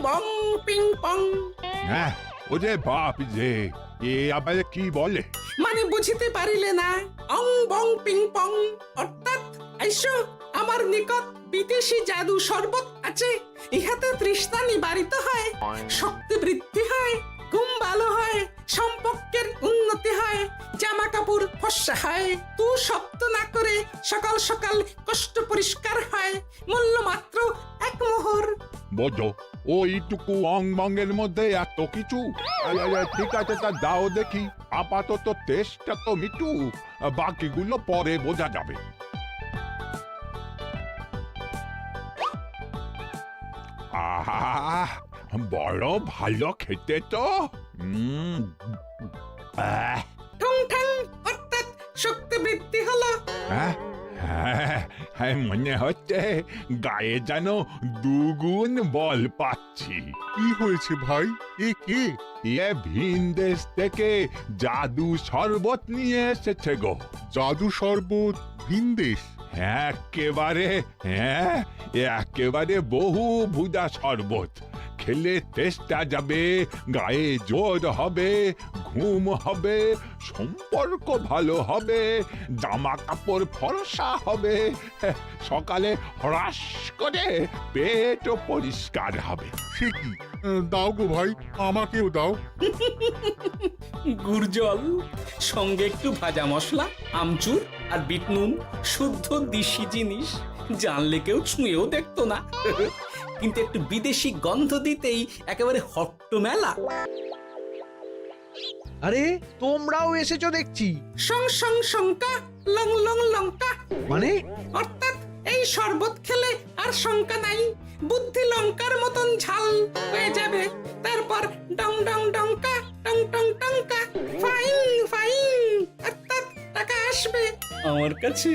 বং ping pong. হ্যাঁ ওরে বাপ রে, এ আবার কি বলে? মানে বুঝিতে পারিলে না? অং বং পিং পং অর্থাৎ আইসো আমার নিকট বিদেশি জাদু শরবত আছে। ইহাতে তৃষ্ণা নিবারিত হয়, শক্তি বৃদ্ধি হয়, ঘুম ভালো হয়, সম্পর্কের উন্নতি হয়, জামা কাপড় ফর্সা হয়, তু শব্দ না করে সকাল সকাল কষ্ট পরিষ্কার হয়, মূল্য মাত্র 1 মোহর। বোঝো ওইটুকু অং বঙ্গের মধ্যে এত কিছু? ঠিক আছে, তা দাও দেখি। আপাতত টেস্টটা তো মিটু, বাকিগুলো পরে বোঝা যাবে। আহা, বড় ভালো খেতে তো। আহ, ঠং ঠং অর্থাৎ শক্তি বৃদ্ধি হলো। হ্যাঁ হ্যাঁ হ্যাঁ, মনে হচ্ছে গায়ে যেন 2 গুণ বল পাচ্ছি। কি হয়েছে ভাই? এ কে? এ ভিন দেশ থেকে জাদু শরবত নিয়ে এসেছে গো। জাদু শরবত ভিনদেশ? একেবারে বহু ভুজা শরবত। খেলে তেষ্টা যাবে, গায়ে জোর হবে, ঘুম হবে, সম্পর্ক ভালো হবে, জামা কাপড় ফর্সা হবে, সকালে হ্রাস করে পেটও পরিষ্কার হবে। সে কি? দাও গো ভাই, আমাকেও দাও। গুড় জল, সঙ্গে একটু ভাজা মশলা, আমচুর আর বিট নুন, শুদ্ধ দেশি জিনিস। জানলে কেউ ছুঁয়েও দেখতো না, কিন্তু একটু বিদেশি গন্ধ দিতেই একেবারে হট্ট মেলা। আরে তোমরাও এসেছো দেখছি। সং সং শঙ্কা, লং লং লঙ্কা। মানে অর্থাৎ এই শরবত খেলে আর শঙ্কা নাই, বুদ্ধি লঙ্কার মতন ঝাল হয়ে যাবে। তারপর ডং ডং ডঙ্কা, টং টং টঙ্কা, ফাইন ফাইন, অর্থাৎ টাকা আসবে। আমার কাছে